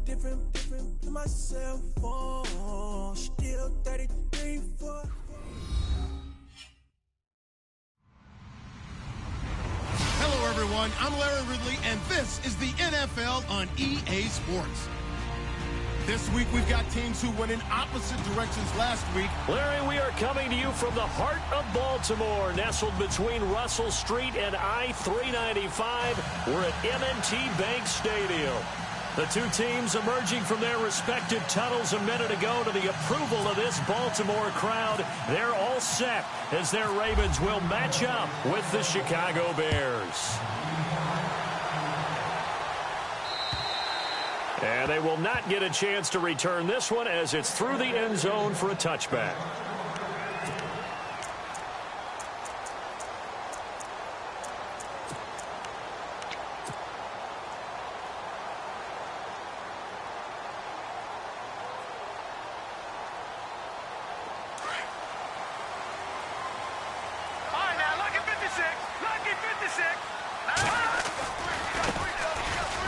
different to my cell phone. Still 33 for. Hello, everyone. I'm Larry Ridley, and this is the NFL on EA Sports. This week, we've got teams who went in opposite directions last week. Larry, we are coming to you from the heart of Baltimore, nestled between Russell Street and I-395. We're at M&T Bank Stadium. The two teams emerging from their respective tunnels a minute ago to the approval of this Baltimore crowd. They're all set as their Ravens will match up with the Chicago Bears. And they will not get a chance to return this one as it's through the end zone for a touchback.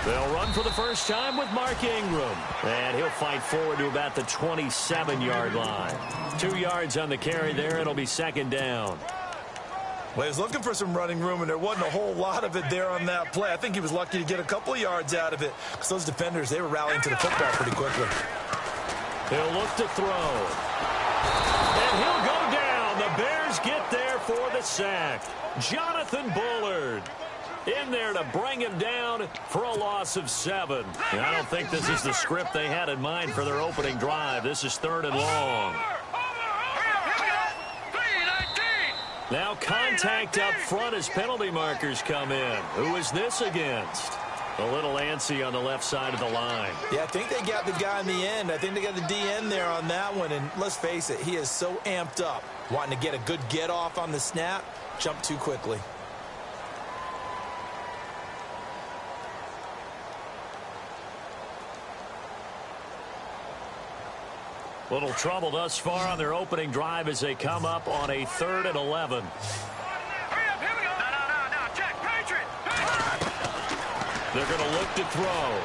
They'll run for the first time with Mark Ingram. And he'll fight forward to about the 27-yard line. 2 yards on the carry there. It'll be second down. Well, he was looking for some running room, and there wasn't a whole lot of it there on that play. I think he was lucky to get a couple of yards out of it because those defenders, they were rallying to the football pretty quickly. He'll look to throw. And he'll go down. The Bears get there for the sack. Jonathan Bullard in there to bring him down for a loss of 7. And I don't think this is the script they had in mind for their opening drive. This is 3rd and long. Now contact up front as penalty markers come in. Who is this against? A little antsy on the left side of the line. Yeah, I think they got the guy in the end. I think they got the DN there on that one. And let's face it, he is so amped up, wanting to get a good get off on the snap, jump too quickly. Little trouble thus far on their opening drive as they come up on a 3rd and 11. They're going to look to throw.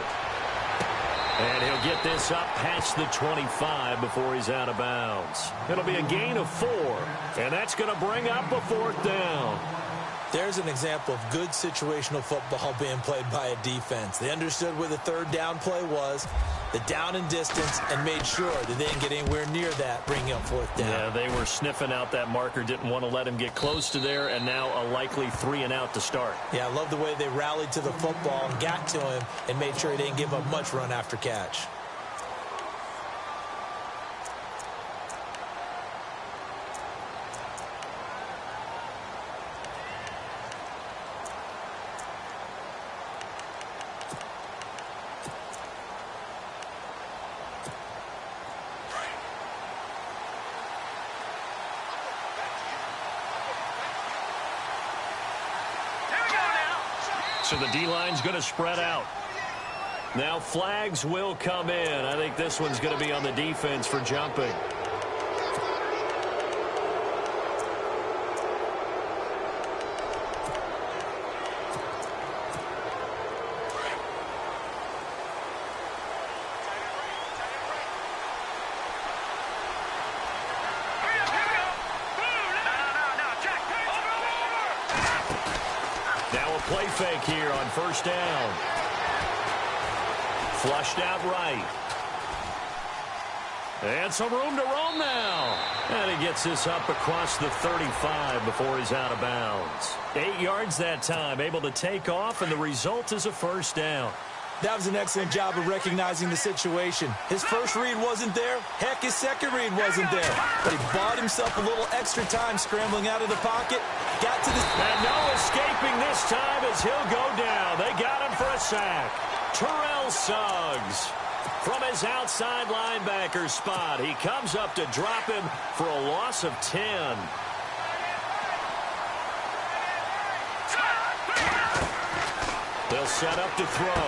And he'll get this up past the 25 before he's out of bounds. It'll be a gain of 4. And that's going to bring up a 4th down. There's an example of good situational football being played by a defense. They understood where the 3rd down play was, the down and distance, and made sure that they didn't get anywhere near that, bringing up 4th down. Yeah, they were sniffing out that marker, didn't want to let him get close to there, and now a likely 3 and out to start. Yeah, I love the way they rallied to the football and got to him and made sure he didn't give up much run after catch. So the D-line's going to spread out. Now flags will come in. I think this one's going to be on the defense for jumping. Play fake here on 1st down. Flushed out right. And some room to roam now. And he gets this up across the 35 before he's out of bounds. 8 yards that time, able to take off, and the result is a 1st down. That was an excellent job of recognizing the situation. His first read wasn't there. Heck, his second read wasn't there. But he bought himself a little extra time scrambling out of the pocket. Got to the... And no escaping this time as he'll go down. They got him for a sack. Terrell Suggs from his outside linebacker spot. He comes up to drop him for a loss of 10. They'll set up to throw.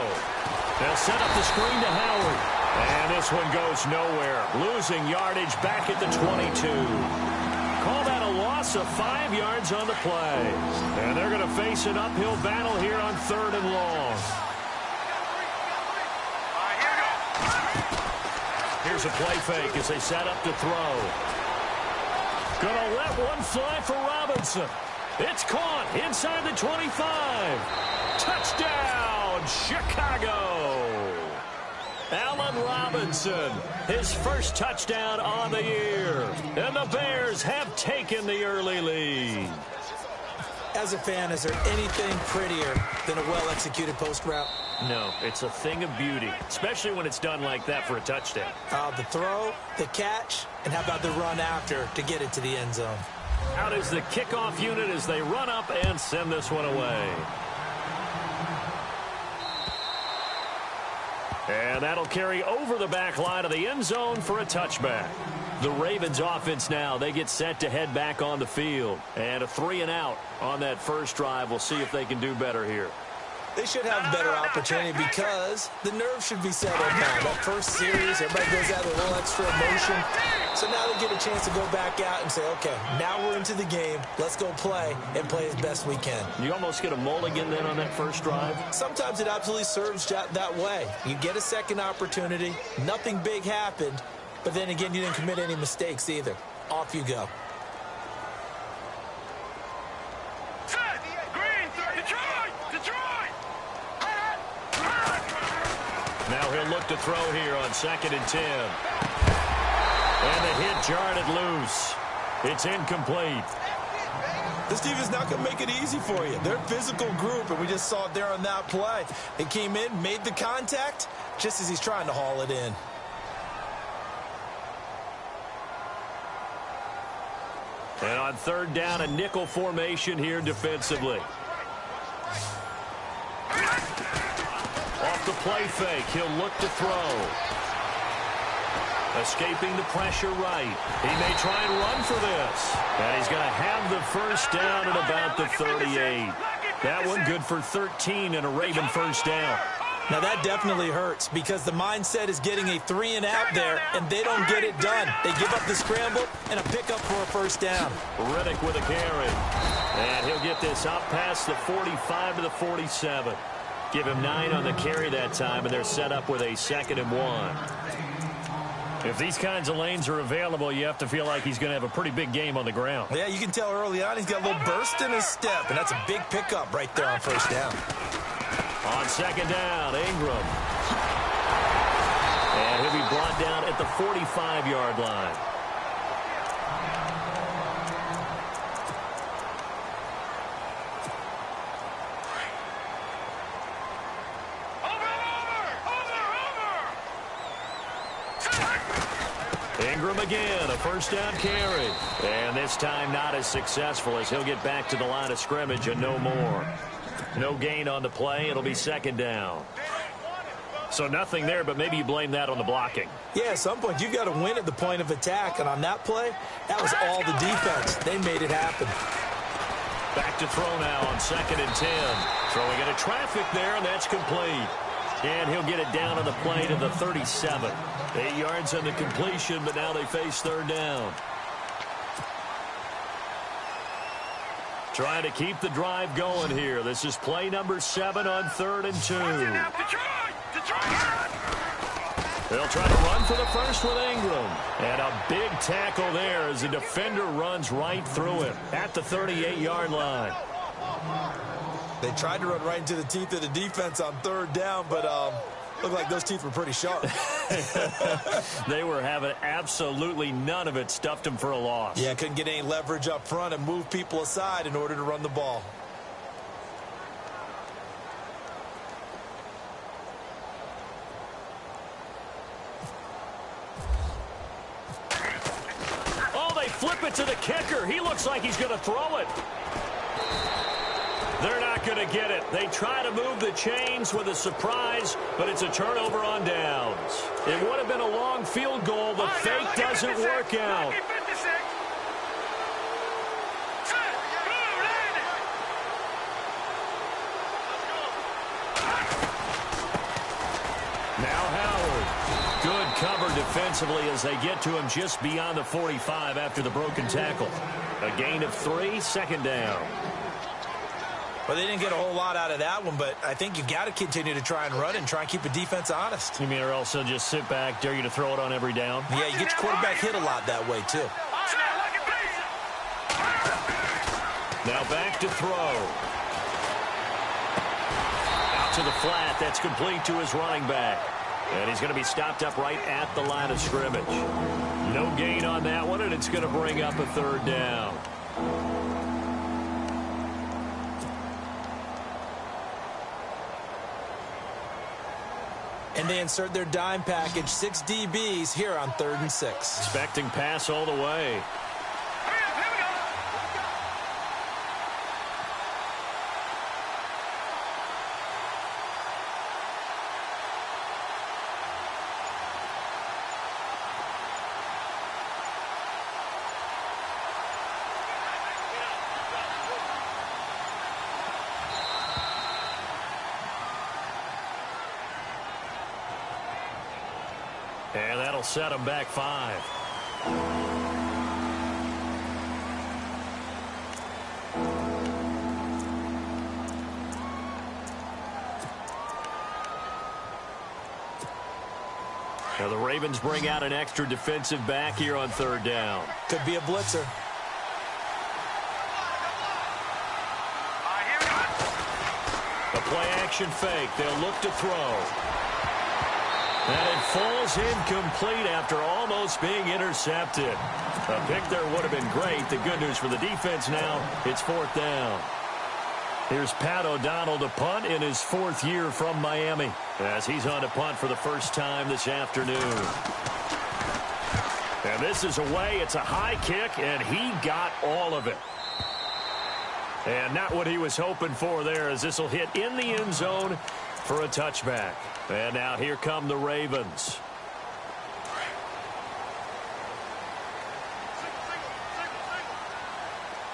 They'll set up the screen to Howard. And this one goes nowhere. Losing yardage back at the 22. Call that a loss of 5 yards on the play. And they're going to face an uphill battle here on 3rd and long. Here's a play fake as they set up to throw. Gonna let one fly for Robinson. It's caught inside the 25. Touchdown, Chicago. Allen Robinson, his first touchdown on the year. And the Bears have taken the early lead. As a fan, is there anything prettier than a well-executed post route? No, it's a thing of beauty, especially when it's done like that for a touchdown. The throw, the catch, and how about the run after to get it to the end zone? Out is the kickoff unit as they run up and send this one away. And that'll carry over the back line of the end zone for a touchback. The Ravens offense now, they get set to head back on the field. And a 3-and-out on that first drive. We'll see if they can do better here. They should have a better opportunity because the nerves should be settled now. That first series, everybody goes out with a little extra emotion. So now they get a chance to go back out and say, okay, now we're into the game. Let's go play and play as best we can. You almost get a mulligan then on that first drive? Sometimes it absolutely serves that way. You get a second opportunity. Nothing big happened. But then again, you didn't commit any mistakes either. Off you go. Now he'll look to throw here on 2nd and 10. And the hit jarred it loose. It's incomplete. This team is not going to make it easy for you. They're a physical group, and we just saw it there on that play. They came in, made the contact, just as he's trying to haul it in. And on 3rd down, a nickel formation here defensively. Off the play fake, he'll look to throw. Escaping the pressure right. He may try and run for this. And he's going to have the first down at about the 38. That one good for 13 and a Raven first down. Now that definitely hurts because the mindset is getting a 3-and-out there, and they don't get it done. They give up the scramble and a pickup for a first down. Riddick with a carry. And he'll get this up past the 45 to the 47. Give him 9 on the carry that time, and they're set up with a 2nd and 1. If these kinds of lanes are available, you have to feel like he's going to have a pretty big game on the ground. Yeah, you can tell early on he's got a little burst in his step, and that's a big pickup right there on first down. On 2nd down, Ingram. And he'll be brought down at the 45-yard line. Ingram again, a first down carry. And this time not as successful as he'll get back to the line of scrimmage and no more. No gain on the play. It'll be 2nd down. So nothing there, but maybe you blame that on the blocking. Yeah, at some point you've got to win at the point of attack. And on that play, that was all the defense. They made it happen. Back to throw now on 2nd and 10. Throwing into traffic there, and that's complete. And he'll get it down on the play to the 37. 8 yards on the completion, but now they face 3rd down. Trying to keep the drive going here. This is play number 7 on 3rd and 2. They'll try to run for the first with Ingram. And a big tackle there as the defender runs right through him at the 38-yard line. They tried to run right into the teeth of the defense on 3rd down, but looked like those teeth were pretty sharp. They were having absolutely none of it. Stuffed him for a loss. Yeah, couldn't get any leverage up front and move people aside in order to run the ball. Oh, they flip it to the kicker. He looks like he's going to throw it. They're not going to get it. They try to move the chains with a surprise, but it's a turnover on downs. It would have been a long field goal. The fake doesn't work out. Now Howard. Good cover defensively as they get to him just beyond the 45 after the broken tackle. A gain of 3, 2nd down. Well, they didn't get a whole lot out of that one, but I think you got to continue to try and run and try and keep the defense honest. You mean or else they'll just sit back, dare you to throw it on every down? Yeah, you get your quarterback hit a lot that way, too. Now back to throw. Out to the flat. That's complete to his running back. And he's going to be stopped up right at the line of scrimmage. No gain on that one, and it's going to bring up a third down. And they insert their dime package, 6 DBs here on 3rd and 6. Expecting pass all the way. And that'll set him back 5. Now the Ravens bring out an extra defensive back here on 3rd down. Could be a blitzer. A play-action fake. They'll look to throw. And it falls incomplete after almost being intercepted. A pick there would have been great. The good news for the defense now, it's 4th down. Here's Pat O'Donnell to punt in his 4th year from Miami, as he's on to punt for the first time this afternoon. And this is away. It's a high kick, and he got all of it. And not what he was hoping for there, as this will hit in the end zone for a touchback. And now here come the Ravens.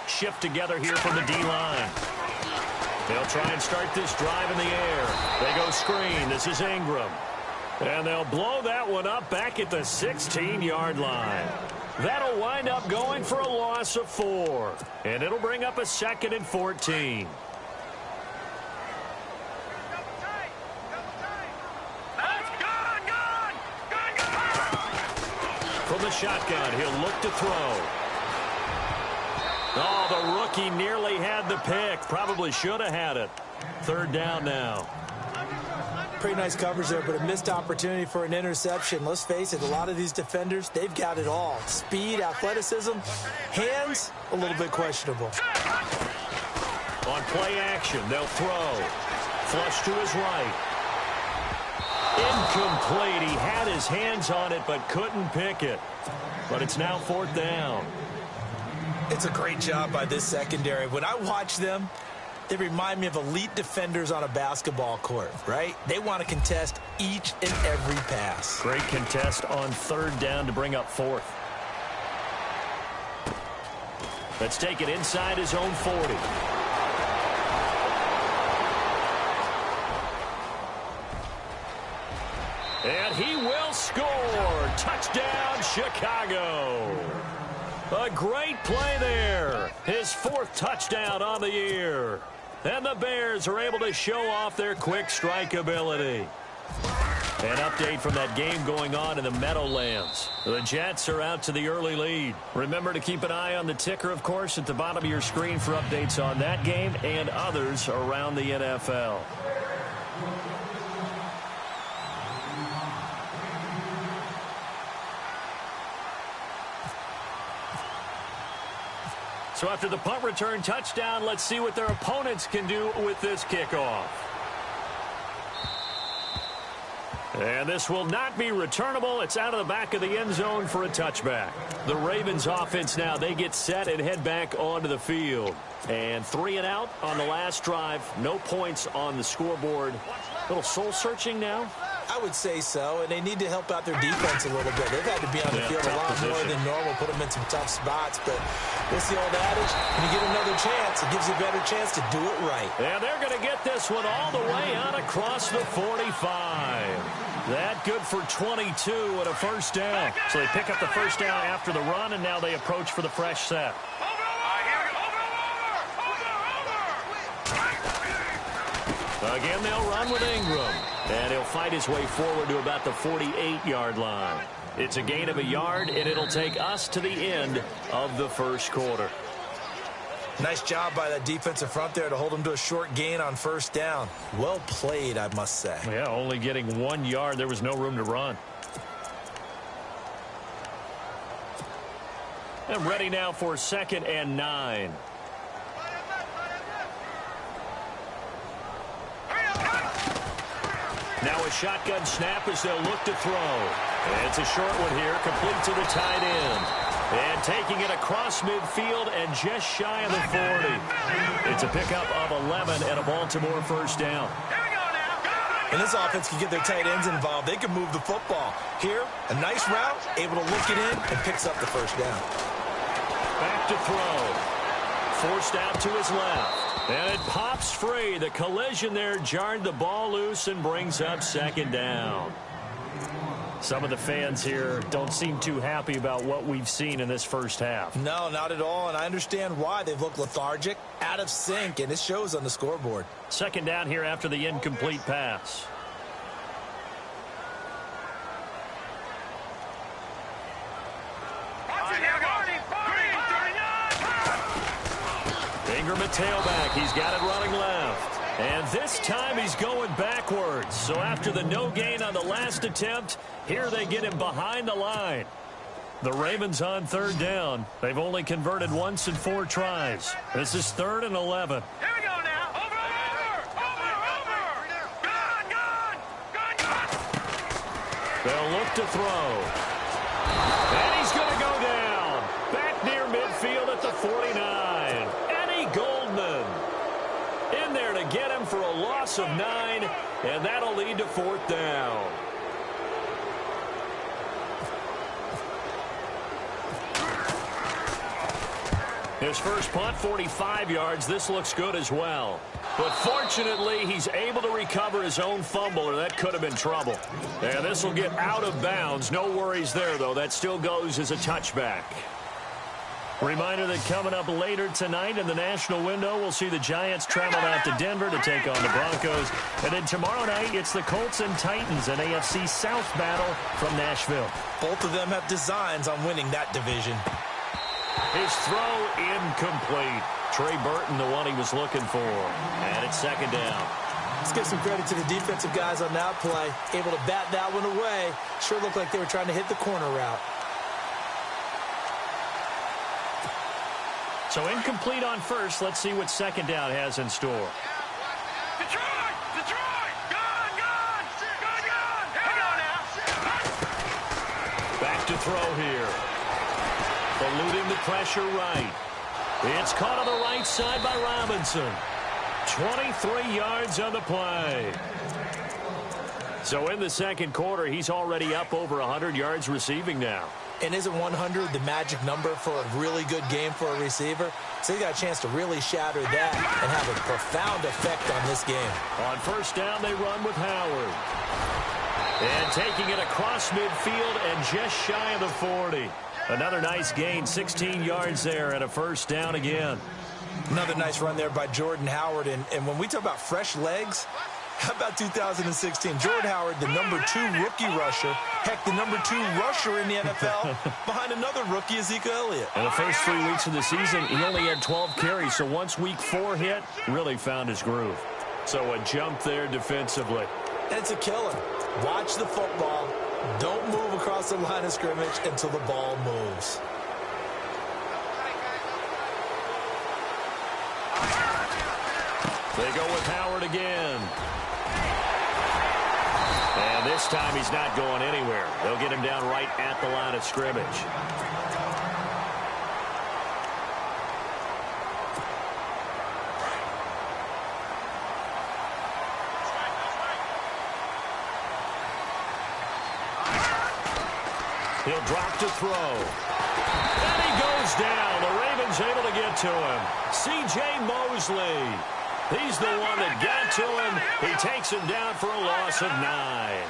Shift together here from the D-line. They'll try and start this drive in the air. They go screen. This is Ingram. And they'll blow that one up back at the 16-yard line. That'll wind up going for a loss of 4. And it'll bring up a 2nd and 14. From the shotgun, he'll look to throw. Oh, the rookie nearly had the pick. Probably should have had it. 3rd down now. Pretty nice coverage there, but a missed opportunity for an interception. Let's face it, a lot of these defenders, they've got it all. Speed, athleticism, hands, a little bit questionable. On play action, they'll throw. Flush to his right. Incomplete. He had his hands on it, but couldn't pick it. But it's now 4th down. It's a great job by this secondary. When I watch them, they remind me of elite defenders on a basketball court, right? They want to contest each and every pass. Great contest on 3rd down to bring up 4th. Let's take it inside his own 40. And he will score. Touchdown, Chicago. A great play there. His 4th touchdown on the year. And the Bears are able to show off their quick strike ability. An update from that game going on in the Meadowlands. The Jets are out to the early lead. Remember to keep an eye on the ticker, of course, at the bottom of your screen for updates on that game and others around the NFL. So after the punt return touchdown, let's see what their opponents can do with this kickoff. And this will not be returnable. It's out of the back of the end zone for a touchback. The Ravens offense now, they get set and head back onto the field. And 3 and out on the last drive. No points on the scoreboard. A little soul-searching now. I would say so, and they need to help out their defense a little bit. They've had to be on the field a lot more than normal, put them in some tough spots. But what's the old adage? When you get another chance, it gives you a better chance to do it right. And they're going to get this one all the way out across the 45. That good for 22 and a 1st down. So they pick up the 1st down after the run, and now they approach for the fresh set. Again, they'll run with Ingram. And he'll fight his way forward to about the 48-yard line. It's a gain of a yard, and it'll take us to the end of the first quarter. Nice job by that defensive front there to hold him to a short gain on first down. Well played, I must say. Yeah, only getting 1 yard. There was no room to run. And ready now for 2nd and 9. Now a shotgun snap as they'll look to throw. It's a short one here, complete to the tight end. And taking it across midfield and just shy of the 40. It's a pickup of 11 and a Baltimore first down. And this offense can get their tight ends involved. They can move the football. Here, a nice route, able to look it in, and picks up the first down. Back to throw. Forced out to his left. And it pops free. The collision there jarred the ball loose and brings up 2nd down. Some of the fans here don't seem too happy about what we've seen in this first half. No, not at all, and I understand why. They've looked lethargic, out of sync, and it shows on the scoreboard. 2nd down here after the incomplete pass. Ingram at tailback. He's got it running left. And this time he's going backwards. So after the no gain on the last attempt, here they get him behind the line. The Ravens on 3rd down. They've only converted once in 4 tries. This is 3rd and 11. Here we go now. Over. Gone. They'll look to throw. And he's going to go down. Back near midfield at the 49. Eddie Goldman in there to get him for a loss of 9, and that'll lead to 4th down. His first punt, 45 yards. This looks good as well. But fortunately, he's able to recover his own fumble, or that could have been trouble. And this will get out of bounds. No worries there, though. That still goes as a touchback. Reminder that coming up later tonight in the national window, we'll see the Giants travel out to Denver to take on the Broncos. And then tomorrow night, it's the Colts and Titans, an AFC South battle from Nashville. Both of them have designs on winning that division. His throw incomplete. Trey Burton, the one he was looking for. And it's 2nd down. Let's give some credit to the defensive guys on that play. Able to bat that one away. Sure looked like they were trying to hit the corner route. So incomplete on first. Let's see what 2nd down has in store. Detroit! Gone! Here we go now. Back to throw here. Eluding the pressure right. It's caught on the right side by Robinson. 23 yards on the play. So in the 2nd quarter, he's already up over 100 yards receiving now. And isn't 100 the magic number for a really good game for a receiver? So he got a chance to really shatter that and have a profound effect on this game. On 1st down, they run with Howard. And taking it across midfield and just shy of the 40. Another nice gain, 16 yards there and a 1st down again. Another nice run there by Jordan Howard. And when we talk about fresh legs, how about 2016? Jordan Howard, the #2 rookie rusher. Heck, the #2 rusher in the NFL behind another rookie, Ezekiel Elliott. In the first 3 weeks of the season, he only had 12 carries. So once week 4 hit, really found his groove. So a jump there defensively. And it's a killer. Watch the football. Don't move across the line of scrimmage until the ball moves. They go with Howard again. And this time he's not going anywhere. They'll get him down right at the line of scrimmage. He'll drop to throw. And he goes down. The Ravens able to get to him. C.J. Mosley. He's the one that got to him. He takes him down for a loss of 9.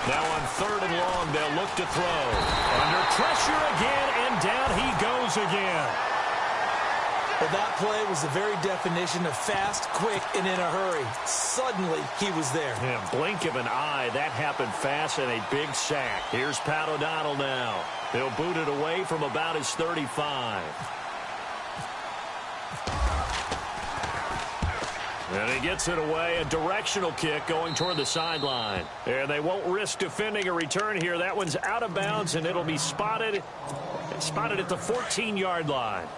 Now on 3rd and long, they'll look to throw. Under pressure again, and down he goes again. Well, that play was the very definition of fast, quick, and in a hurry. Suddenly, he was there. Yeah, blink of an eye. That happened fast and a big sack. Here's Pat O'Donnell now. He'll boot it away from about his 35. And he gets it away, a directional kick going toward the sideline. And they won't risk defending a return here. That one's out of bounds, and it'll be spotted at the 14-yard line.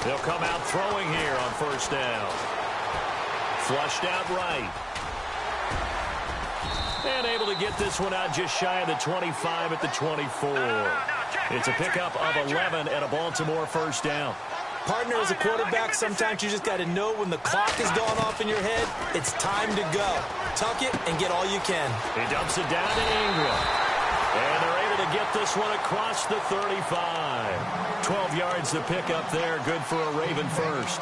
They'll come out throwing here on first down. Flushed out right. And able to get this one out just shy of the 25 at the 24. It's a pickup of 11 and a Baltimore first down. Partner, as a quarterback, sometimes you just got to know when the clock has gone off in your head, it's time to go. Tuck it and get all you can. He dumps it down to Ingram. And they're able to get this one across the 35. 12 yards to pick up there. Good for a Raven first.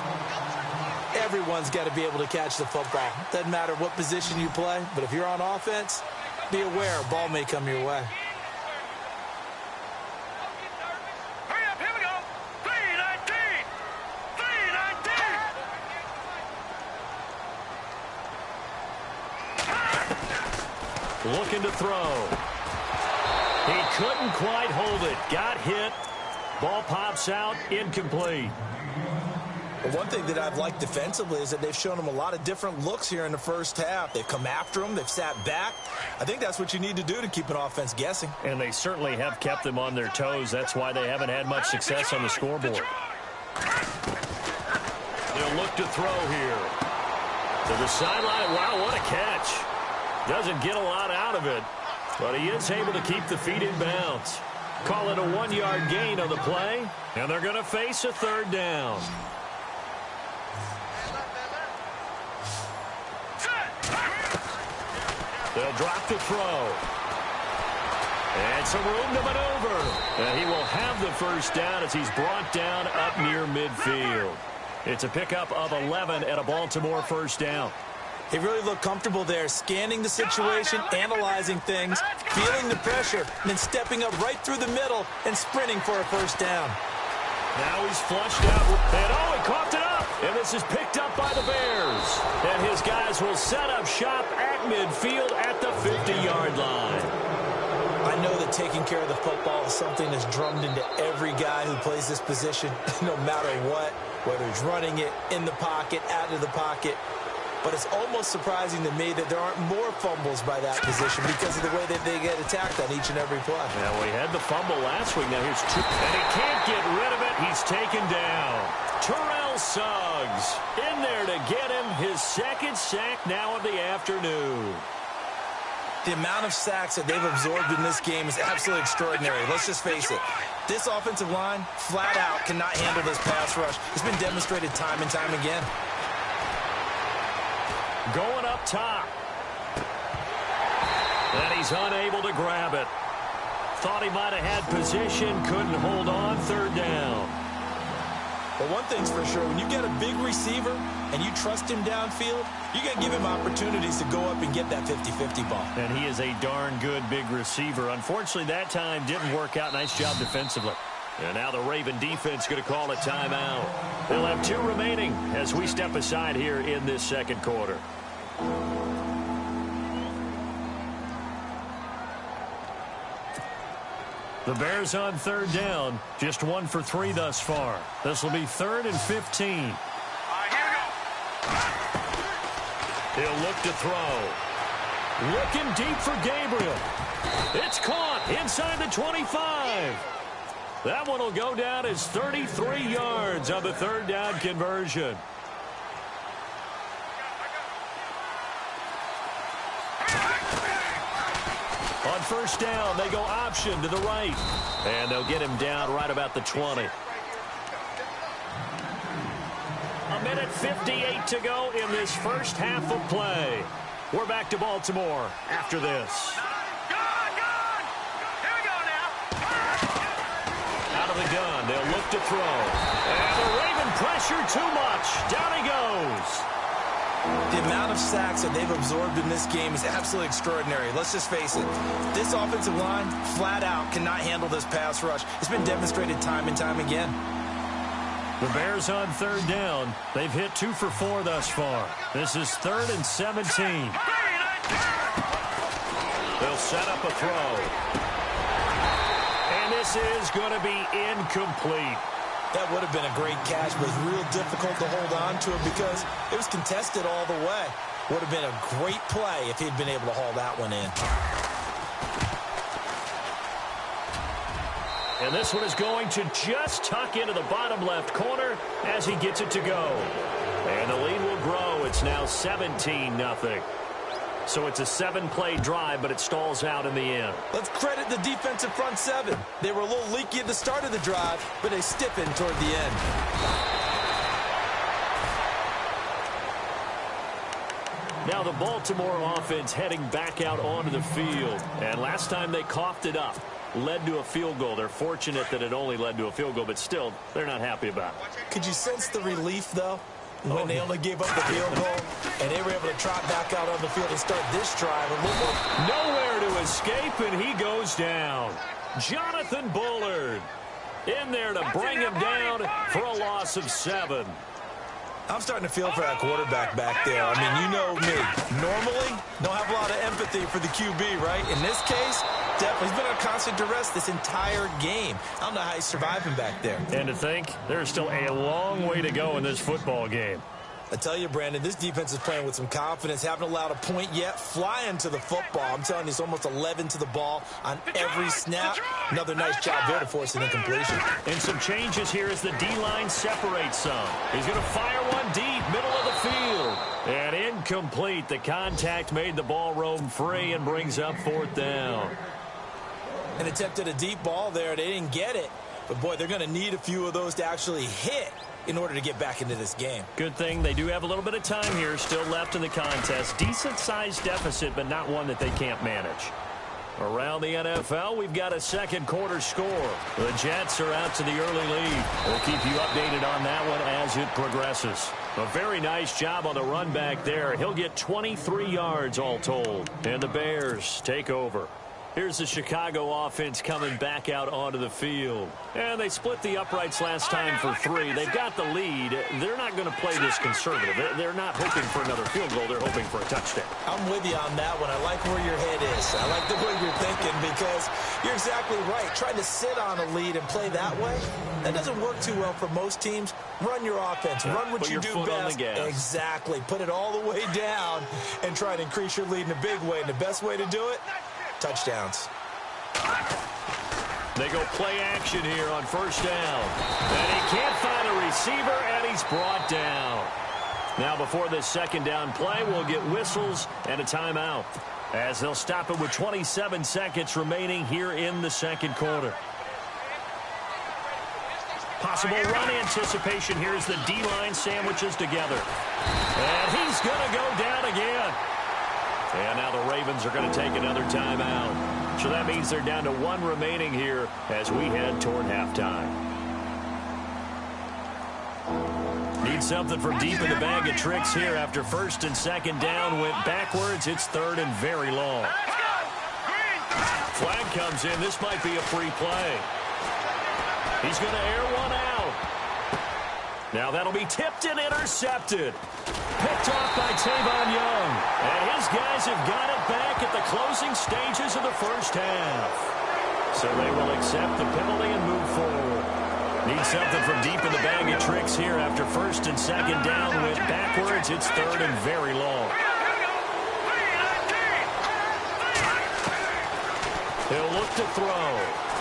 Everyone's got to be able to catch the football. Doesn't matter what position you play, but if you're on offense, be aware a ball may come your way. Hurry up, here we go. 3-19. 3-19. Looking to throw. He couldn't quite hold it. Got hit. Ball pops out. Incomplete. Well, one thing that I've liked defensively is that they've shown him a lot of different looks here in the first half. They've come after him. They've sat back. I think that's what you need to do to keep an offense guessing. And they certainly have kept them on their toes. That's why they haven't had much success on the scoreboard. They'll look to throw here. To the sideline. Wow, what a catch. Doesn't get a lot out of it, but he is able to keep the feet in bounds. Call it a 1-yard gain on the play, and they're going to face a third down. They'll drop the throw. And some room to maneuver. And he will have the first down as he's brought down up near midfield. It's a pickup of 11 and a Baltimore first down. He really looked comfortable there, scanning the situation, analyzing things, feeling the pressure, and then stepping up right through the middle and sprinting for a first down. Now he's flushed out. And he coughed it up. And this is picked up by the Bears. And his guys will set up shop at midfield at the 50-yard line. I know that taking care of the football is something that's drummed into every guy who plays this position, no matter what, whether he's running it, in the pocket, out of the pocket. But it's almost surprising to me that there aren't more fumbles by that position because of the way that they get attacked on each and every play. Yeah, we had the fumble last week. Now here's two. And he can't get rid of it. He's taken down. Terrell Suggs in there to get him his second sack now of the afternoon. The amount of sacks that they've absorbed in this game is absolutely extraordinary. Let's just face it. This offensive line, flat out, cannot handle this pass rush. It's been demonstrated time and time again. Going up top. And he's unable to grab it. Thought he might have had position, couldn't hold on, third down. But one thing's for sure, when you get a big receiver and you trust him downfield, you got to give him opportunities to go up and get that 50-50 ball. And he is a darn good big receiver. Unfortunately, that time didn't work out. Nice job defensively. And now the Raven defense going to call a timeout. They'll have 2 remaining as we step aside here in this second quarter. The Bears on third down, just 1 for 3 thus far. This will be 3rd and 15. Here we go. He'll look to throw. Looking deep for Gabriel. It's caught inside the 25. That one will go down as 33 yards on the third down conversion. On first down, they go option to the right. And they'll get him down right about the 20. A minute 58 to go in this first half of play. We're back to Baltimore after this. Gun! Here we go now. Out of the gun, they'll look to throw. And the Raven pressure too much. Down he goes. The amount of sacks that they've absorbed in this game is absolutely extraordinary. Let's just face it. This offensive line, flat out, cannot handle this pass rush. It's been demonstrated time and time again. The Bears on third down. They've hit 2 for 4 thus far. This is 3rd and 17. They'll set up a throw. And this is going to be incomplete. That would have been a great catch, but it's real difficult to hold on to it because it was contested all the way. Would have been a great play if he'd been able to haul that one in. And this one is going to just tuck into the bottom left corner as he gets it to go. And the lead will grow. It's now 17-0. So it's a 7-play drive, but it stalls out in the end. Let's credit the defensive front seven. They were a little leaky at the start of the drive, but they stiffened toward the end. Now the Baltimore offense heading back out onto the field. And last time they coughed it up, led to a field goal. They're fortunate that it only led to a field goal, but still, they're not happy about it. Could you sense the relief, though, when they only gave up the field goal and they were able to trot back out on the field and start this drive a little more? Nowhere to escape, and he goes down. Jonathan Bullard in there to bring him down for a loss of 7. I'm starting to feel for that quarterback back there. I mean, you know me. Normally, don't have a lot of empathy for the QB, right? In this case, definitely. He's been on constant duress this entire game. I don't know how he's surviving back there. And to think, there's still a long way to go in this football game. I tell you, Brandon, this defense is playing with some confidence. Haven't allowed a point yet. Flying to the football. I'm telling you, it's almost 11 to the ball on every snap. Another nice job there to force an incompletion. And some changes here as the D-line separates some. He's going to fire one deep, middle of the field. And incomplete. The contact made the ball roam free and brings up 4th down. And attempted a deep ball there. They didn't get it. But, boy, they're going to need a few of those to actually hit in order to get back into this game. Good thing they do have a little bit of time here still left in the contest. Decent-sized deficit, but not one that they can't manage. Around the NFL, we've got a second quarter score. The Jets are out to the early lead. We'll keep you updated on that one as it progresses. A very nice job on the run back there. He'll get 23 yards all told. And the Bears take over. Here's the Chicago offense coming back out onto the field. And they split the uprights last time for 3. They've got the lead. They're not going to play this conservative. They're not hoping for another field goal. They're hoping for a touchdown. I'm with you on that one. I like where your head is. I like the way you're thinking because you're exactly right. Trying to sit on a lead and play that way, that doesn't work too well for most teams. Run your offense. Run what you do best. Exactly. Put it all the way down and try to increase your lead in a big way. And the best way to do it, touchdowns. They go play action here on 1st down. And he can't find a receiver, and he's brought down. Now before this 2nd down play, we'll get whistles and a timeout, as they'll stop it with 27 seconds remaining here in the 2nd quarter. Possible run anticipation here as the D-line sandwiches together. And he's going to go down again. And now the Ravens are going to take another timeout. So that means they're down to 1 remaining here as we head toward halftime. Need something from deep in the bag of tricks here after 1st and 2nd down. Went backwards. It's 3rd and very long. Flag comes in. This might be a free play. He's going to air one out. Now that'll be tipped and intercepted. Picked off by Tavon Young. And his guys have got it back at the closing stages of the 1st half. So they will accept the penalty and move forward. Need something from deep in the bag of tricks here after 1st and 2nd down. Went backwards. It's 3rd and very long. He'll look to throw.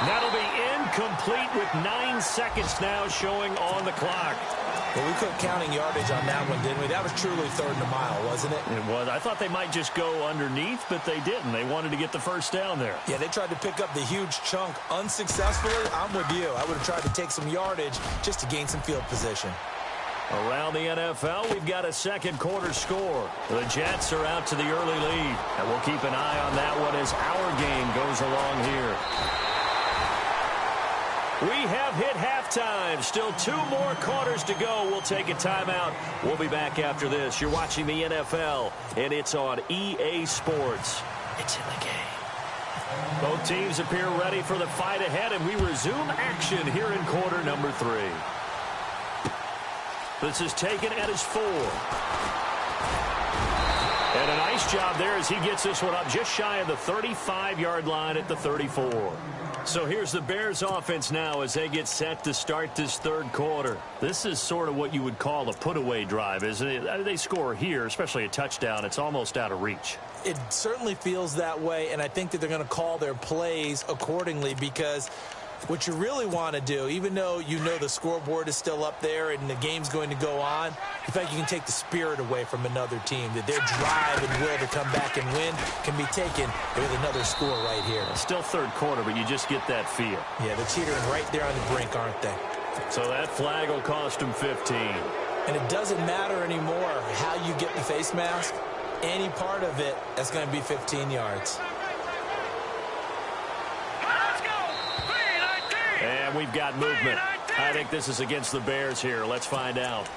That'll be incomplete with 9 seconds now showing on the clock. Well, we quit counting yardage on that one, didn't we? That was truly 3rd and a mile, wasn't it? It was. I thought they might just go underneath, but they didn't. They wanted to get the 1st down there. Yeah, they tried to pick up the huge chunk unsuccessfully. I'm with you. I would have tried to take some yardage just to gain some field position. Around the NFL, we've got a 2nd quarter score. The Jets are out to the early lead, and we'll keep an eye on that one as our game goes along here. We have hit halftime. Still 2 more quarters to go. We'll take a timeout. We'll be back after this. You're watching the NFL, and it's on EA Sports. It's in the game. Both teams appear ready for the fight ahead, and we resume action here in quarter number 3. This is taken at his 4. And a nice job there as he gets this one up just shy of the 35-yard line at the 34. So here's the Bears offense now as they get set to start this third quarter. This is sort of what you would call a put-away drive, isn't it? They score here, especially a touchdown. It's almost out of reach. It certainly feels that way, and I think that they're going to call their plays accordingly because what you really want to do, even though you know the scoreboard is still up there and the game's going to go on, in fact, you can take the spirit away from another team, that their drive and will to come back and win can be taken with another score right here. Still third quarter, but you just get that feel. Yeah, they're teetering right there on the brink, aren't they? So that flag will cost them 15. And it doesn't matter anymore how you get the face mask. Any part of it, that's going to be 15 yards. And we've got movement. I think this is against the Bears here. Let's find out.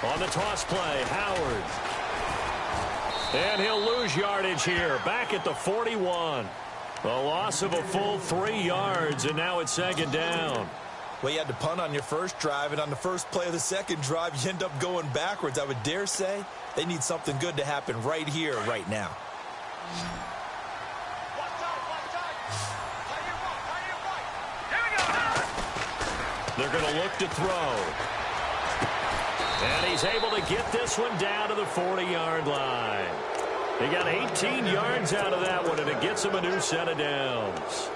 On the toss play, Howard. And he'll lose yardage here. Back at the 41. A loss of a full 3 yards, and now it's second down. Well, you had to punt on your first drive, and on the first play of the second drive, you end up going backwards. I would dare say they need something good to happen right here, right now. They're going to look to throw. And he's able to get this one down to the 40-yard line. He got 18 yards out of that one, and it gets him a new set of downs.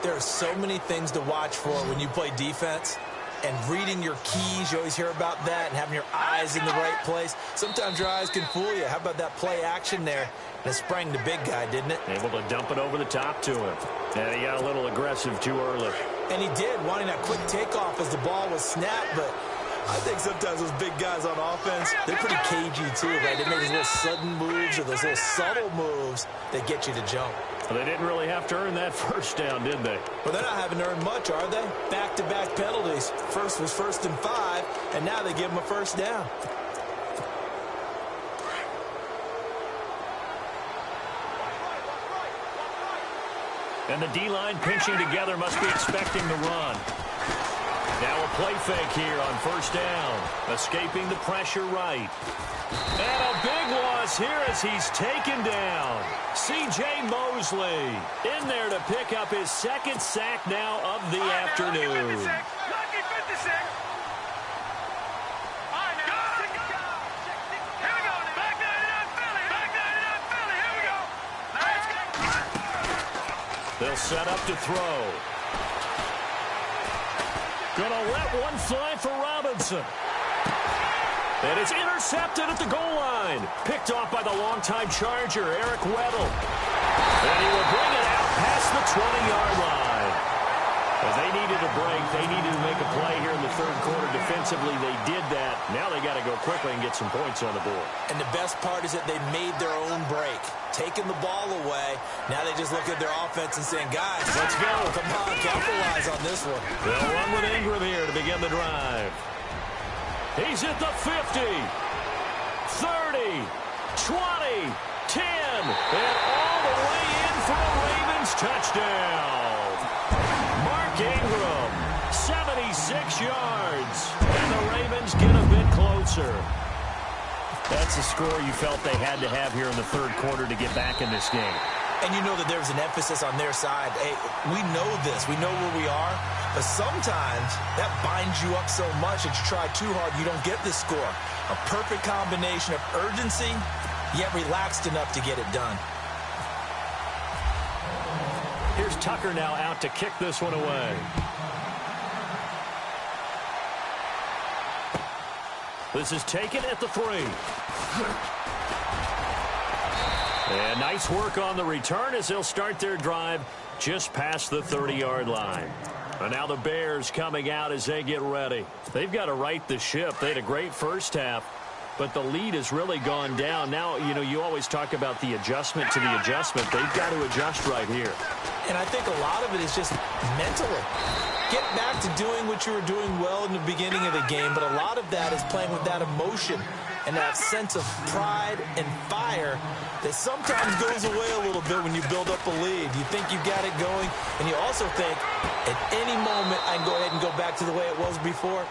There are so many things to watch for when you play defense. And reading your keys, you always hear about that, and having your eyes in the right place. Sometimes your eyes can fool you. How about that play action there? And it sprang the big guy, didn't it? Able to dump it over the top to him. And he got a little aggressive too early. And he did, wanting that quick takeoff as the ball was snapped, but I think sometimes those big guys on offense, they're pretty cagey too, right? They make those little sudden moves or those little subtle moves that get you to jump. Well, they didn't really have to earn that first down, did they? Well, they're not having to earn much, are they? Back-to-back penalties. First was 1st and 5, and now they give them a first down. And the D-line pinching together must be expecting the run. Now a play fake here on first down. Escaping the pressure right. And a big loss here as he's taken down. C.J. Mosley in there to pick up his second sack now of the afternoon. They'll set up to throw. Gonna let one fly for Robinson. And it's intercepted at the goal line. Picked off by the longtime Charger, Eric Weddle. And he will bring it out past the 20-yard line. As they needed a break, they needed to make a play here in the third quarter. Defensively, they did that. Now they got to go quickly and get some points on the board. And the best part is that they made their own break. Taking the ball away. Now they just look at their offense and saying, guys, let's go. Come on, capitalize on this one. They'll run with Ingram here to begin the drive. He's at the 50, 30, 20, 10, and all the way in for a Ravens touchdown. Mark Ingram, 76 yards, and the Ravens get a bit closer. That's a score you felt they had to have here in the third quarter to get back in this game. And you know that there's an emphasis on their side. Hey, we know this. We know where we are. But sometimes that binds you up so much that you try too hard, you don't get this score. A perfect combination of urgency, yet relaxed enough to get it done. Here's Tucker now out to kick this one away. This is taken at the 3. And nice work on the return as they'll start their drive just past the 30-yard line. And now the Bears coming out as they get ready. They've got to right the ship. They had a great first half, but the lead has really gone down. Now, you know, you always talk about the adjustment to the adjustment. They've got to adjust right here. And I think a lot of it is just mentally. Get back to doing what you were doing well in the beginning of the game, but a lot of that is playing with that emotion and that sense of pride and fire that sometimes goes away a little bit when you build up a lead. You think you've got it going, and you also think at any moment I can go ahead and go back to the way it was before.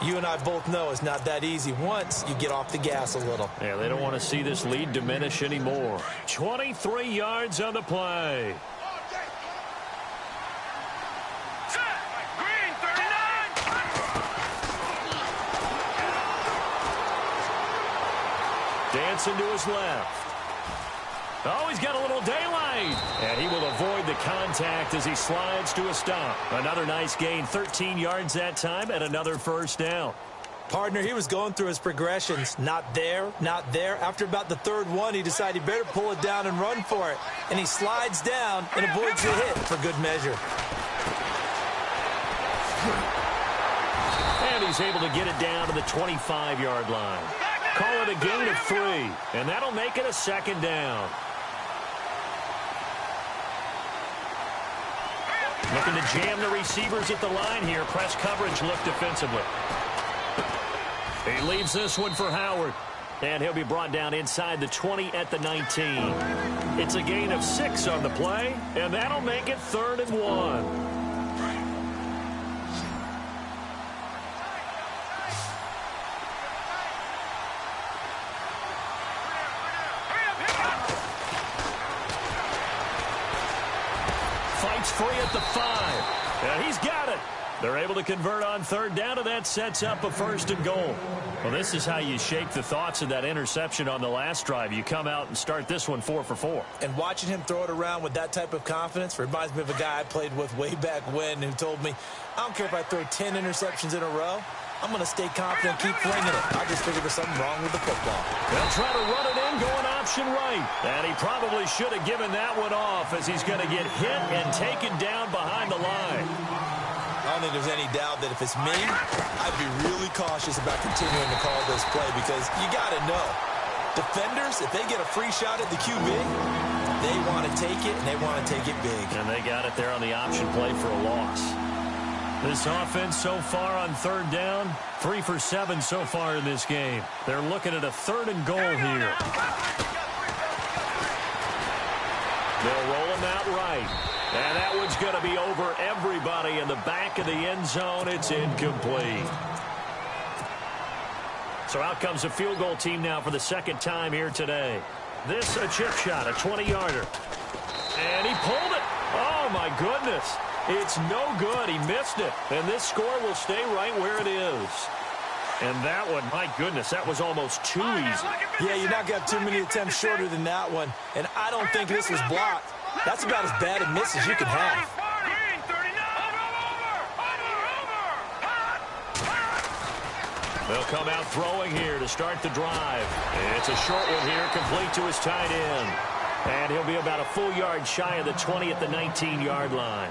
You and I both know it's not that easy once you get off the gas a little. Yeah, they don't want to see this lead diminish anymore. 23 yards on the play. Dancing to his left. Oh, he's got a little daylight. And he will avoid the contact as he slides to a stop. Another nice gain, 13 yards that time, and another first down. Partner, he was going through his progressions. Not there, not there. After about the third one, he decided he better pull it down and run for it. And he slides down and avoids the hit for good measure. And he's able to get it down to the 25-yard line. Call it a gain of 3, and that'll make it a second down. Looking to jam the receivers at the line here. Press coverage look defensively. He leaves this one for Howard. And he'll be brought down inside the 20 at the 19. It's a gain of 6 on the play, and that'll make it 3rd and 1. Free at the 5. And he's got it. They're able to convert on 3rd down, and that sets up a 1st and goal. Well, this is how you shake the thoughts of that interception on the last drive. You come out and start this one 4 for 4. And watching him throw it around with that type of confidence reminds me of a guy I played with way back when who told me, I don't care if I throw 10 interceptions in a row. I'm going to stay confident and keep flinging it. I just figured there's something wrong with the football. They'll try to run it in, going option right. And he probably should have given that one off as he's going to get hit and taken down behind the line. I don't think there's any doubt that if it's me, I'd be really cautious about continuing to call this play because you got to know, defenders, if they get a free shot at the QB, they want to take it, and they want to take it big. And they got it there on the option play for a loss. This offense so far on 3rd down, 3 for 7 so far in this game. They're looking at a 3rd and goal here. They'll roll him out right. And that one's going to be over everybody in the back of the end zone. It's incomplete. So out comes a field goal team now for the 2nd time here today. This a chip shot, a 20-yarder. And he pulled it. Oh, my goodness. It's no good. He missed it. And this score will stay right where it is. And that one, my goodness, that was almost too easy. Yeah, you're not going to have too many attempts shorter than that one. And I don't think this was blocked. That's about as bad a miss as you can have. They'll come out throwing here to start the drive. It's a short one here, complete to his tight end. And he'll be about a full yard shy of the 20 at the 19-yard line.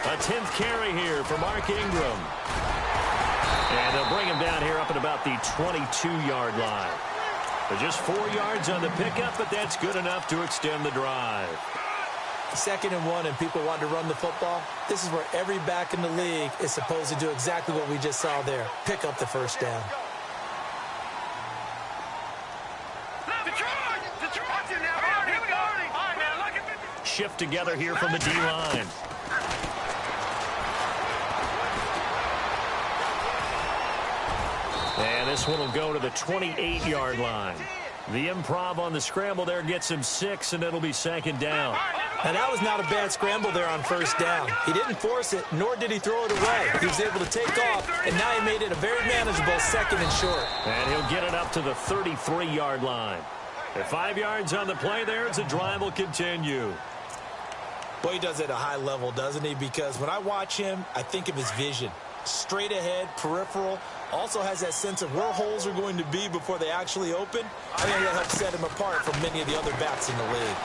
A 10th carry here for Mark Ingram. And they'll bring him down here up at about the 22-yard line. They're just 4 yards on the pickup, but that's good enough to extend the drive. 2nd and 1 and people want to run the football. This is where every back in the league is supposed to do exactly what we just saw there. Pick up the 1st down. Shift together here from the D-line. And this one will go to the 28-yard line. The improv on the scramble there gets him 6, and it'll be 2nd down. And that was not a bad scramble there on 1st down. He didn't force it, nor did he throw it away. He was able to take off, and now he made it a very manageable 2nd and short. And he'll get it up to the 33-yard line. At 5 yards on the play there, as the drive will continue. Boy, he does it at a high level, doesn't he? Because when I watch him, I think of his vision. Straight ahead, peripheral, also has that sense of where holes are going to be before they actually open. I think that helps set him apart from many of the other backs in the league.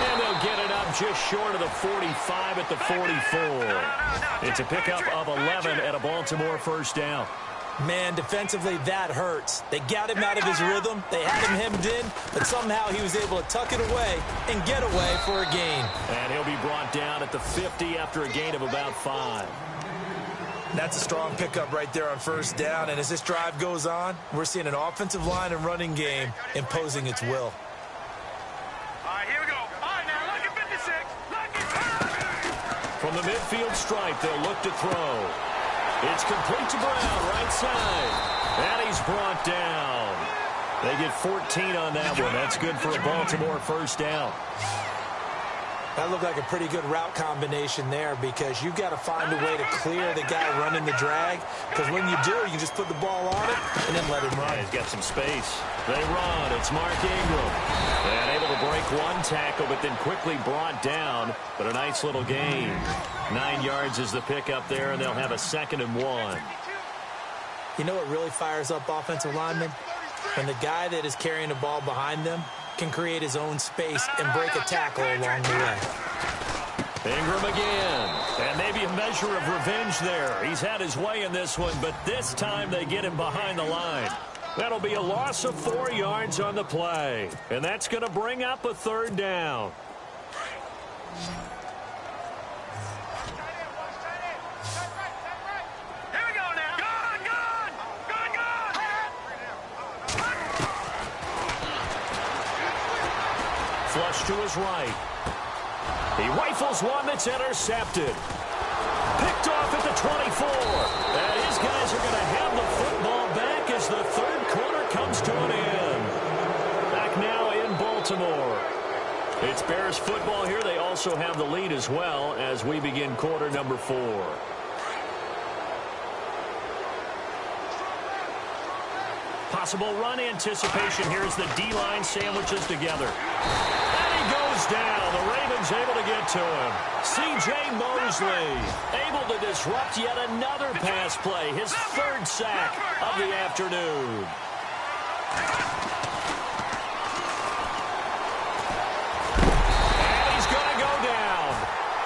And they'll get it up just short of the 45 at the 44. It's a pickup of 11 at a Baltimore first down. Man, defensively, that hurts. They got him out of his rhythm. They had him hemmed in, but somehow he was able to tuck it away and get away for a gain. And he'll be brought down at the 50 after a gain of about 5. That's a strong pickup right there on first down, and as this drive goes on, we're seeing an offensive line and running game imposing its will. All right, here we go. All right, now look at 56. Look at From the midfield stripe, they'll look to throw. It's complete to Brown, right side. And he's brought down. They get 14 on that one. That's good for a Baltimore first down. That looked like a pretty good route combination there because you've got to find a way to clear the guy running the drag, because when you do, you can just put the ball on it and then let him run. Yeah, he's got some space. They run. It's Mark Ingram. And able to break one tackle, but then quickly brought down. But a nice little gain. 9 yards is the pickup there, and they'll have a 2nd and 1. You know what really fires up offensive linemen? When the guy that is carrying the ball behind them can create his own space and break a tackle along the way. Ingram again. And maybe a measure of revenge there. He's had his way in this one, but this time they get him behind the line. That'll be a loss of 4 yards on the play. And that's going to bring up a 3rd down. Here we go now. Gone, gone, gone, gone. Flush to his right. He rifles one that's intercepted. Picked off at the 24. And his guys are going to have the football back as the 3rd quarter comes to an end. Back now in Baltimore. It's Bears football here. They also have the lead as well as we begin quarter number 4. Possible run anticipation here as the D-line sandwiches together. And he goes down. The Ravens able to get to him. C.J. Mosley able to disrupt yet another pass play. His 3rd sack of the afternoon. And he's going to go down.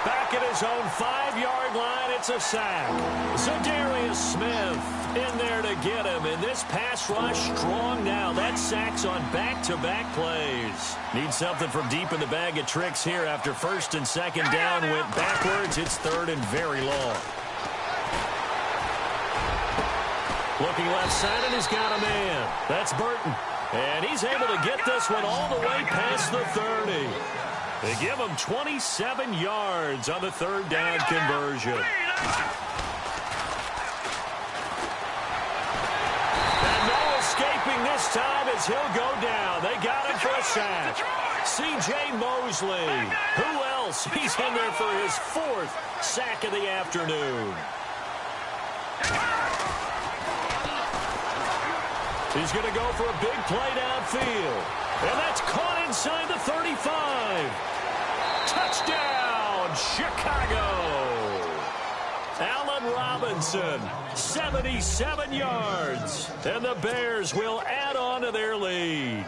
Back at his own 5-yard line, it's a sack. Zadarius Smith in there to get him, and this pass rush strong now. That sack's on back-to-back plays. Need something from deep in the bag of tricks here after 1st and 2nd down went backwards. It's 3rd and very long. Looking left side, and he's got a man. That's Burton. And he's able to get this one all the way past the 30. They give him 27 yards on the 3rd down conversion. Escaping this time as he'll go down. They got him for a sack. C.J. Mosley. Who else? He's in there for his 4th sack of the afternoon. He's going to go for a big play downfield. And that's caught inside the 35. Touchdown, Chicago. Allen Robinson, 77 yards. And the Bears will add on to their lead.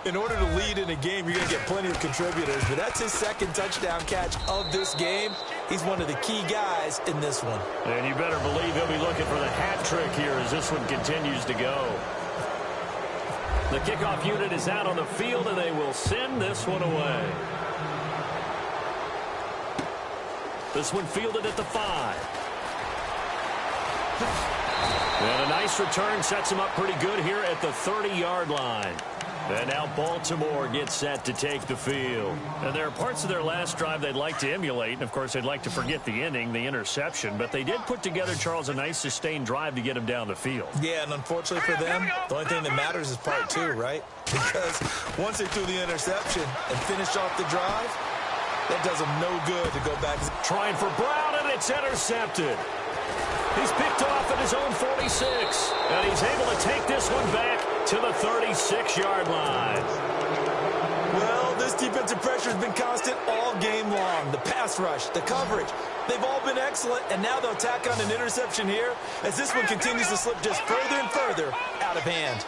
In order to lead in a game, you're going to get plenty of contributors, but that's his 2nd touchdown catch of this game. He's one of the key guys in this one. And you better believe he'll be looking for the hat trick here as this one continues to go. The kickoff unit is out on the field, and they will send this one away. This one fielded at the 5. And a nice return sets him up pretty good here at the 30-yard line. And now Baltimore gets set to take the field. And there are parts of their last drive they'd like to emulate. And, of course, they'd like to forget the inning, the interception. But they did put together, Charles, a nice sustained drive to get him down the field. Yeah, and unfortunately for them, the only thing that matters is part 2, right? Because once they threw the interception and finished off the drive, that does them no good to go back. Trying for Brown, and it's intercepted. He's picked off at his own 46. And he's able to take this one back to the 36-yard line. Well, this This defensive pressure has been constant all game long. The pass rush, the coverage, they've all been excellent, and now they'll tack on an interception here as this one continues to slip just further and further out of hand.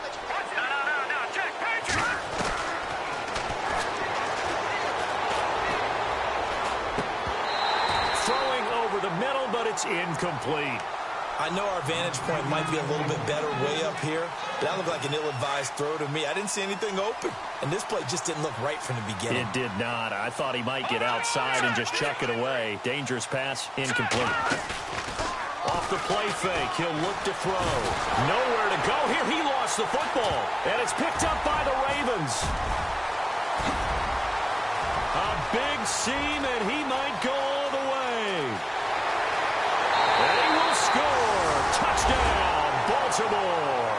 Throwing over the middle, but it's incomplete. I know our vantage point might be a little bit better way up here, but that looked like an ill-advised throw to me. I didn't see anything open, and this play just didn't look right from the beginning. It did not. I thought he might get outside and just chuck it away. Dangerous pass, incomplete. Off the play fake, he'll look to throw. Nowhere to go here. He lost the football, and it's picked up by the Ravens. A big seam, and he might go all the way. They will score. Touchdown, Baltimore.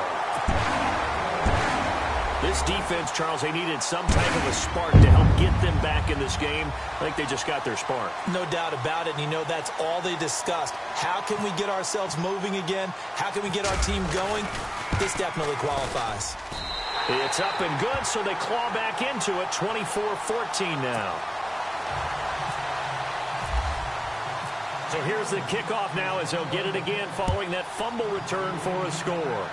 This defense, Charles, they needed some type of a spark to help get them back in this game. I think they just got their spark. No doubt about it, and you know that's all they discussed. How can we get ourselves moving again? How can we get our team going? This definitely qualifies. It's up and good, so they claw back into it, 24-14 now. So here's the kickoff now as they'll get it again following that fumble return for a score.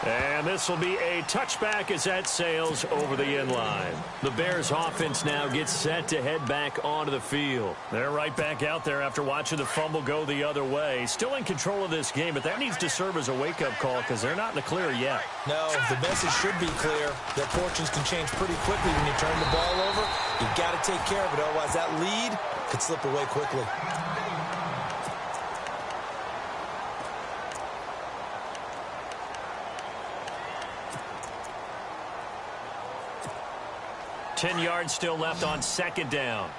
And this will be a touchback as that sails over the end line. The Bears offense now gets set to head back onto the field. They're right back out there after watching the fumble go the other way. Still in control of this game, but that needs to serve as a wake-up call because they're not in the clear yet. No, the message should be clear. Their fortunes can change pretty quickly when you turn the ball over. You've got to take care of it, otherwise that lead could slip away quickly. Ten yards still left on second down.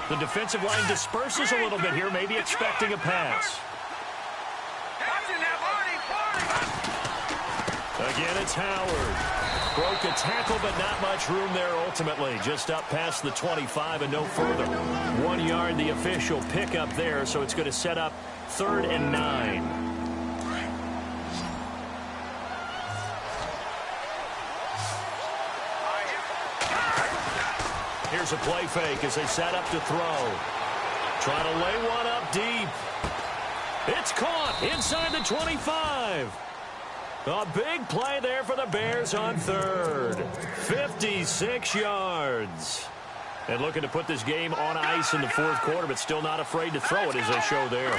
The defensive line disperses a little bit here, maybe expecting a pass. Again, it's Howard. Broke a tackle, but not much room there ultimately. Just up past the 25 and no further. 1 yard, the official pickup there, so it's going to set up 3rd and 9. Here's a play fake as they set up to throw. Trying to lay one up deep. It's caught inside the 25. A big play there for the Bears on 3rd. 56 yards. And looking to put this game on ice in the 4th quarter, but still not afraid to throw it as they show there.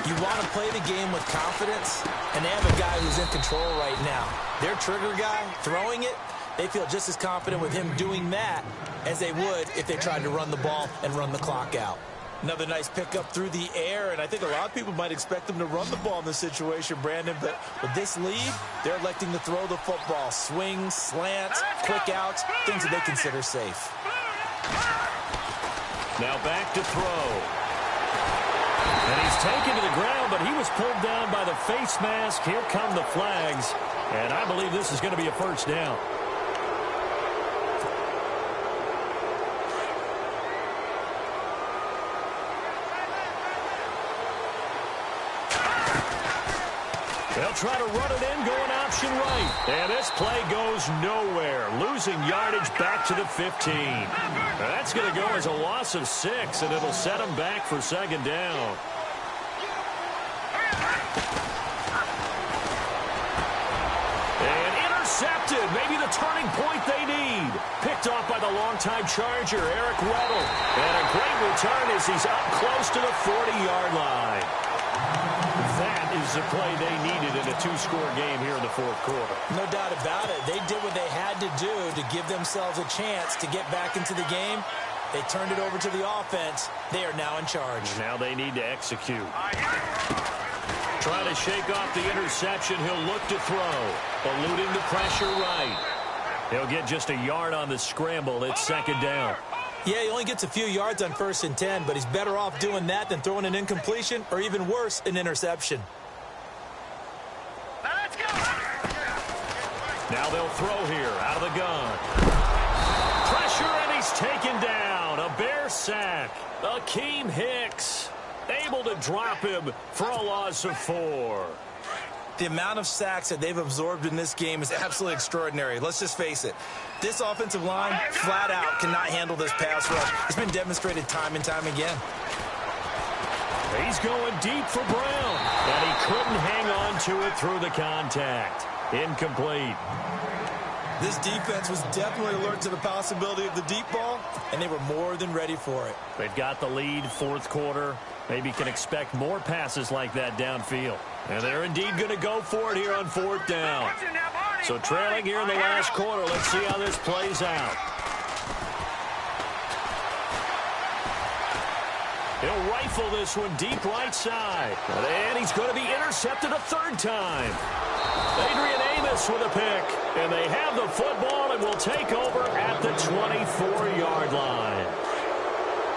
You want to play the game with confidence, and they have a guy who's in control right now. Their trigger guy, throwing it, they feel just as confident with him doing that as they would if they tried to run the ball and run the clock out. Another nice pickup through the air, and I think a lot of people might expect them to run the ball in this situation, Brandon, but with this lead, they're electing to throw the football. Swings, slants, quick outs, things that they consider safe. Now back to throw. And he's taken to the ground, but he was pulled down by the face mask. Here come the flags, and I believe this is going to be a first down. They'll try to run it in, going option right. And this play goes nowhere. Losing yardage back to the 15. That's going to go as a loss of 6, and it'll set them back for 2nd down. And intercepted. Maybe the turning point they need. Picked off by the longtime Charger, Eric Weddle. And a great return as he's up close to the 40-yard line. That is the play they needed in a 2-score game here in the 4th quarter. No doubt about it. They did what they had to do to give themselves a chance to get back into the game. They turned it over to the offense. They are now in charge. Now they need to execute. Trying to shake off the interception. He'll look to throw. Eluding the pressure right. He'll get just a yard on the scramble. It's 2nd down. Yeah, he only gets a few yards on 1st and 10, but he's better off doing that than throwing an incompletion or even worse, an interception. Let's go. Now they'll throw here out of the gun. Pressure, and he's taken down. A Bear sack. Akeem Hicks able to drop him for a loss of 4. The amount of sacks that they've absorbed in this game is absolutely extraordinary. Let's just face it. This offensive line, flat out, cannot handle this pass rush. It's been demonstrated time and time again. He's going deep for Brown, and he couldn't hang on to it through the contact. Incomplete. This defense was definitely alert to the possibility of the deep ball, and they were more than ready for it. They've got the lead, fourth quarter. Maybe can expect more passes like that downfield. And they're indeed going to go for it here on fourth down. So trailing here in the last quarter. Let's see how this plays out. He'll rifle this one deep right side. And he's going to be intercepted a third time. Adrian Amos with a pick. And they have the football and will take over at the 24-yard line.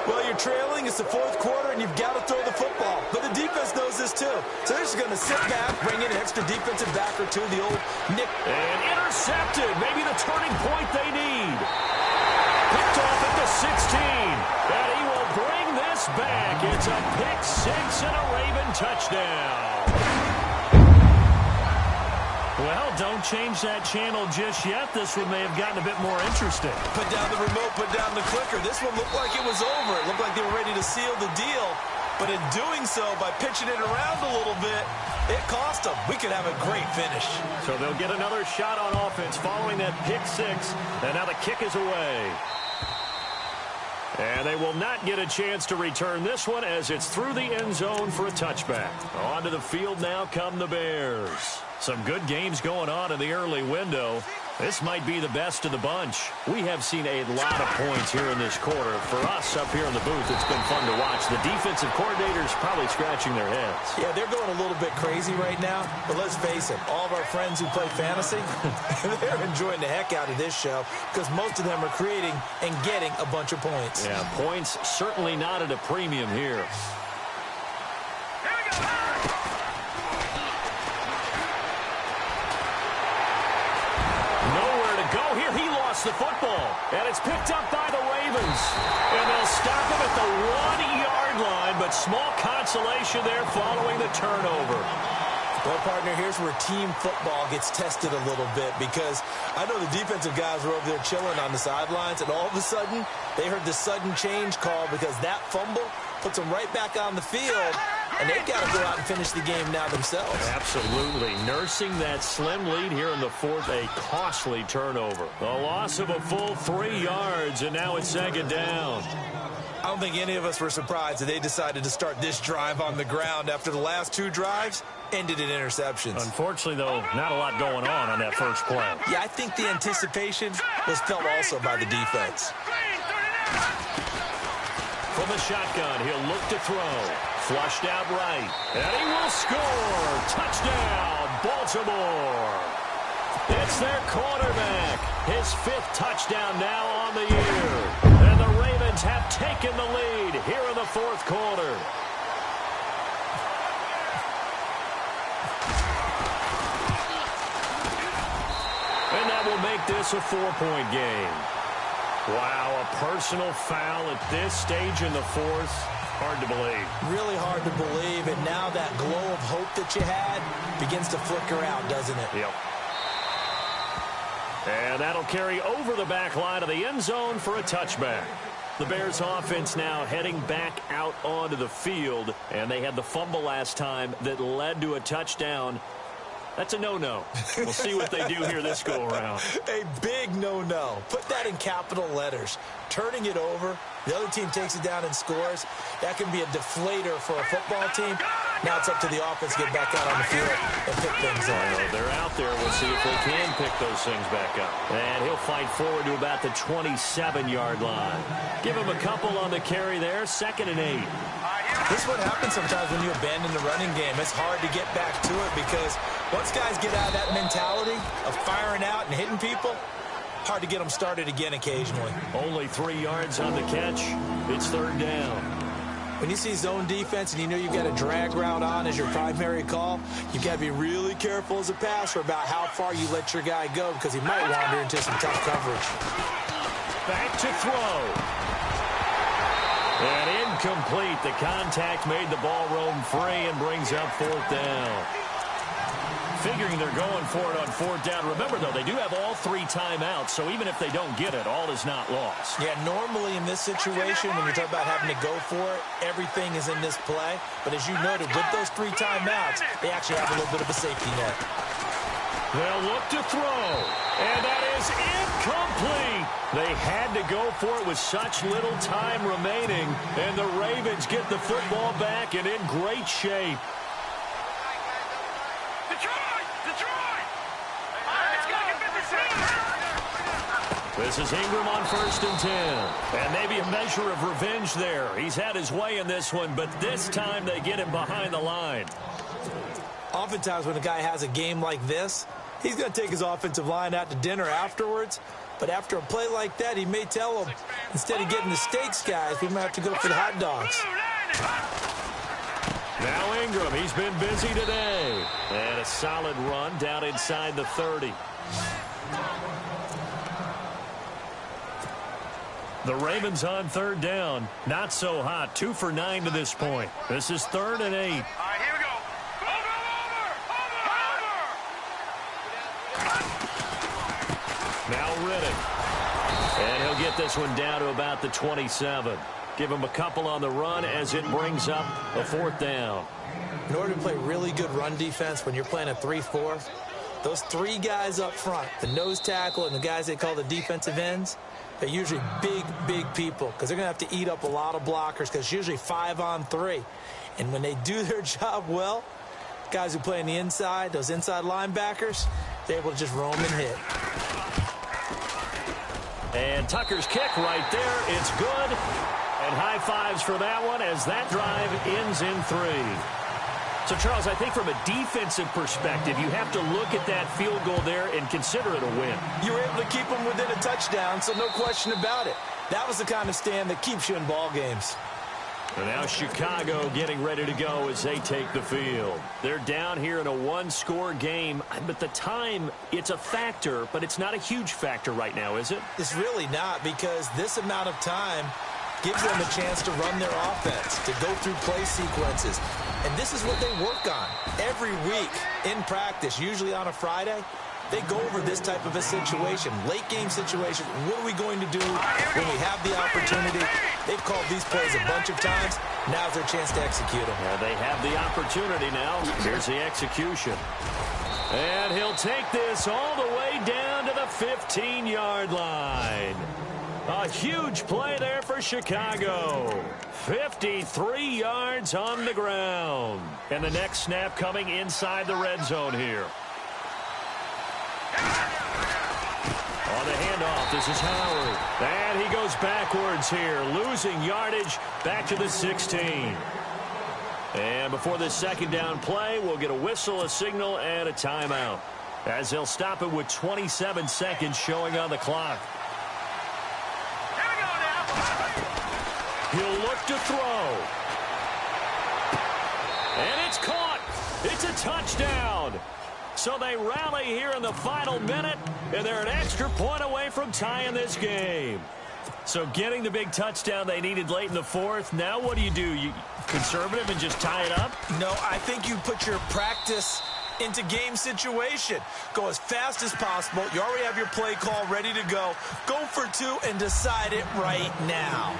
Well, you're trailing. It's the fourth quarter, and you've got to throw the football. But the defense knows this, too. So they're just going to sit back, bring in an extra defensive back or two, the old Nick. And intercepted. Maybe the turning point they need. Picked off at the 16. And he will bring this back. It's a pick six and a Raven touchdown. Well, don't change that channel just yet. This one may have gotten a bit more interesting. Put down the remote, put down the clicker. This one looked like it was over. It looked like they were ready to seal the deal. But in doing so, by pitching it around a little bit, it cost them. We could have a great finish. So they'll get another shot on offense following that pick six. And now the kick is away. And they will not get a chance to return this one as it's through the end zone for a touchback. Onto the field now come the Bears. Some good games going on in the early window. This might be the best of the bunch. We have seen a lot of points here in this quarter. For us up here in the booth, it's been fun to watch. The defensive coordinators probably scratching their heads. Yeah, they're going a little bit crazy right now. But let's face it, all of our friends who play fantasy, they're enjoying the heck out of this show because most of them are creating and getting a bunch of points. Yeah, points certainly not at a premium here. The football, and it's picked up by the Ravens, and they'll stop him at the 1-yard line, but small consolation there following the turnover. Well, partner, here's where team football gets tested a little bit because I know the defensive guys were over there chilling on the sidelines, and all of a sudden they heard the sudden change call because that fumble puts them right back on the field, and they've got to go out and finish the game now themselves. Absolutely. Nursing that slim lead here in the fourth, a costly turnover. A loss of a full 3 yards, and now it's second down. I don't think any of us were surprised that they decided to start this drive on the ground after the last 2 drives ended in interceptions. Unfortunately, though, not a lot going on that first play. Yeah, I think the anticipation was felt also by the defense. From the shotgun, he'll look to throw. Flushed out right. And he will score. Touchdown, Baltimore. It's their quarterback. His 5th touchdown now on the year. And the Ravens have taken the lead here in the fourth quarter. And that will make this a 4-point game. Wow, a personal foul at this stage in the fourth. Hard to believe. Really hard to believe, and now that glow of hope that you had begins to flicker out, doesn't it? Yep. And that'll carry over the back line of the end zone for a touchback. The Bears offense now heading back out onto the field, and they had the fumble last time that led to a touchdown. That's a no-no. We'll see what they do here this go-around. A big no-no. Put that in capital letters. Turning it over, the other team takes it down and scores. That can be a deflator for a football team. Now it's up to the offense to get back out on the field and pick things up. They're out there. We'll see if they can pick those things back up. And he'll fight forward to about the 27-yard line. Give him a couple on the carry there. 2nd and 8. This is what happens sometimes when you abandon the running game. It's hard to get back to it because once guys get out of that mentality of firing out and hitting people, hard to get them started again occasionally. Only 3 yards on the catch. It's 3rd down. When you see zone defense and you know you've got a drag route on as your primary call, you've got to be really careful as a passer about how far you let your guy go because he might wander into some tough coverage. Back to throw. And incomplete. The contact made the ball roam free and brings up 4th down. figuring they're going for it on fourth down. Remember, though, they do have all 3 timeouts, so even if they don't get it, all is not lost. Yeah, normally in this situation, when you're talking about having to go for it, everything is in this play. But as you noted, with those 3 timeouts, they actually have a little bit of a safety net. They'll look to throw, and that is incomplete. They had to go for it with such little time remaining, and the Ravens get the football back and in great shape. This is Ingram on 1st and 10. And maybe a measure of revenge there. He's had his way in this one, but this time they get him behind the line. Oftentimes when a guy has a game like this, he's going to take his offensive line out to dinner afterwards. But after a play like that, he may tell them, instead of getting the steaks, guys, we might have to go for the hot dogs. Now Ingram, he's been busy today. And a solid run down inside the 30. The Ravens on 3rd down. Not so hot. 2 for 9 to this point. This is 3rd and 8. All right, here we go. Now Riddick. And he'll get this one down to about the 27. Give him a couple on the run as it brings up a 4th down. In order to play really good run defense when you're playing a 3-4, those 3 guys up front, the nose tackle and the guys they call the defensive ends, they're usually big people because they're going to have to eat up a lot of blockers because it's usually 5-on-3. And when they do their job well, guys who play on the inside, those inside linebackers, they're able to just roam and hit. And Tucker's kick right there. It's good. And high fives for that one as that drive ends in 3. So, Charles, I think from a defensive perspective, you have to look at that field goal there and consider it a win. You were able to keep them within a touchdown, so no question about it. That was the kind of stand that keeps you in ball games. And now Chicago getting ready to go as they take the field. They're down here in a 1-score game, but the time, it's a factor, but it's not a huge factor right now, is it? It's really not, because this amount of time gives them a chance to run their offense, to go through play sequences. And this is what they work on every week in practice, usually on a Friday. They go over this type of a situation, late game situation. What are we going to do when we have the opportunity? They've called these plays a bunch of times. Now's their chance to execute them. Yeah, they have the opportunity now. Here's the execution. And he'll take this all the way down to the 15-yard line. A huge play there for Chicago. 53 yards on the ground. And the next snap coming inside the red zone here. On the handoff, this is Howard. And he goes backwards here, losing yardage back to the 16. And before this 2nd down play, we'll get a whistle, a signal, and a timeout, as they'll stop it with 27 seconds showing on the clock. He'll look to throw. And it's caught. It's a touchdown. So they rally here in the final minute, and they're an extra point away from tying this game. So getting the big touchdown they needed late in the 4th. Now what do? You conservative and just tie it up? No, I think you put your practice into game situation. Go as fast as possible. You already have your play call ready to go. Go for 2 and decide it right now.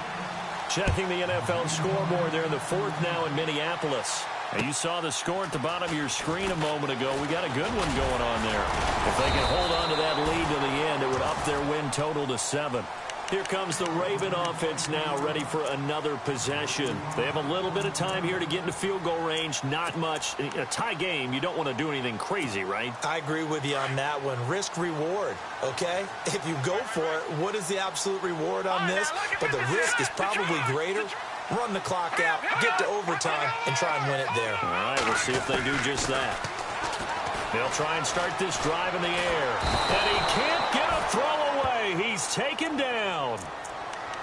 Checking the NFL scoreboard there in the 4th now in Minneapolis. And you saw the score at the bottom of your screen a moment ago. We got a good one going on there. If they can hold on to that lead to the end, it would up their win total to 7. Here comes the Raven offense now, ready for another possession. They have a little bit of time here to get into field goal range. Not much. In a tie game, you don't want to do anything crazy, right? I agree with you on that one. Risk reward, okay? If you go for it, what is the absolute reward on this? But the risk is probably greater. Run the clock out, get to overtime, and try and win it there. All right, we'll see if they do just that. They'll try and start this drive in the air. And he can't get a throw away. He's taken down.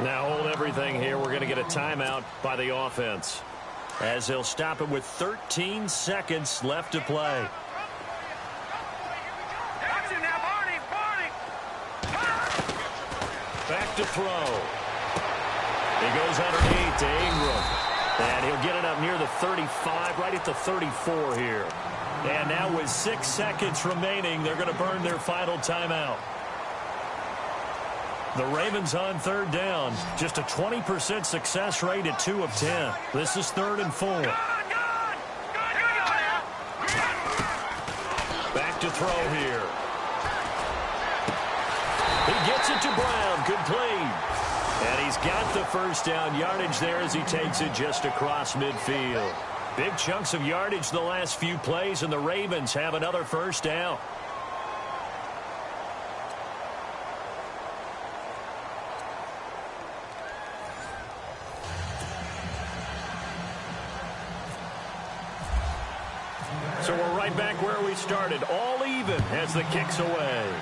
Now hold everything here. We're going to get a timeout by the offense, as they'll stop it with 13 seconds left to play. Back to throw. He goes underneath to Ingram. And he'll get it up near the 35, right at the 34 here. And now with 6 seconds remaining, they're going to burn their final timeout. The Ravens on third down. Just a 20% success rate at 2 of 10. This is 3rd and 4. Back to throw here. He gets it to Brown. Good play. And he's got the first down yardage there as he takes it just across midfield. Big chunks of yardage the last few plays, and the Ravens have another first down. So we're right back where we started, all even as the kick's away.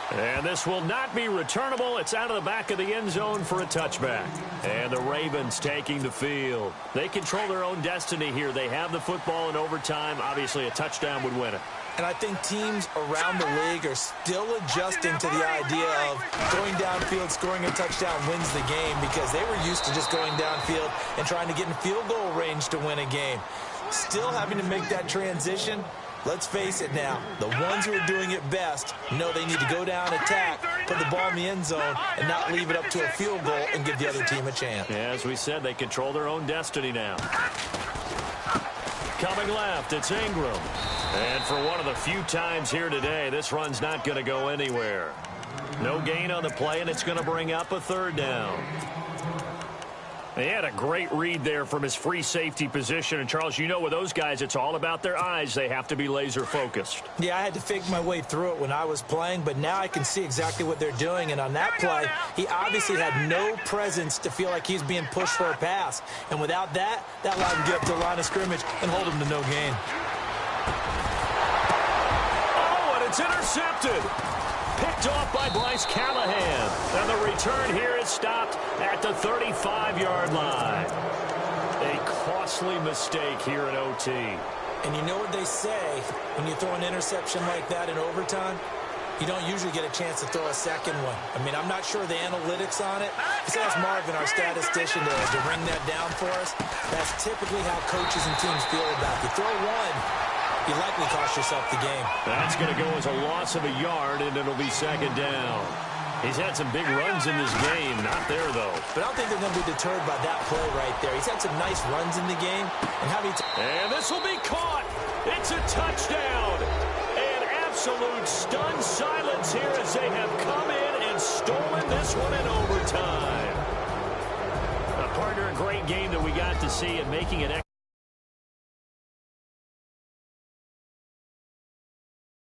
And this will not be returnable. It's out of the back of the end zone for a touchback. And the Ravens taking the field. They control their own destiny here. They have the football in overtime. Obviously, a touchdown would win it. And I think teams around the league are still adjusting to the idea of going downfield, scoring a touchdown wins the game, because they were used to just going downfield and trying to get in field goal range to win a game. Still having to make that transition. Let's face it now, the ones who are doing it best know they need to go down, attack, put the ball in the end zone, and not leave it up to a field goal and give the other team a chance. Yeah, as we said, they control their own destiny now. Coming left, it's Ingram. And for one of the few times here today, this run's not going to go anywhere. No gain on the play, and it's going to bring up a 3rd down. He had a great read there from his free safety position. And, Charles, you know with those guys, it's all about their eyes. They have to be laser-focused. Yeah, I had to fake my way through it when I was playing, but now I can see exactly what they're doing. And on that play, he obviously had no presence to feel like he's being pushed for a pass. And without that, that allowed him to get up to the line of scrimmage and hold him to no gain. Oh, and it's intercepted. Picked off by Bryce Callahan. And the return here is stopped at the 35-yard line. A costly mistake here in OT. And you know what they say, when you throw an interception like that in overtime, you don't usually get a chance to throw a second one. I mean, I'm not sure the analytics on it. Let's ask Marvin, our statistician, to bring that down for us. That's typically how coaches and teams feel about it. You throw one, you likely cost yourself the game. That's going to go as a loss of a yard, and it'll be 2nd down. He's had some big runs in this game. Not there, though. But I don't think they're going to be deterred by that play right there. He's had some nice runs in the game. And this will be caught. It's a touchdown. And absolute stunned silence here as they have come in and stolen this one in overtime. A partner, a great game that we got to see, and making it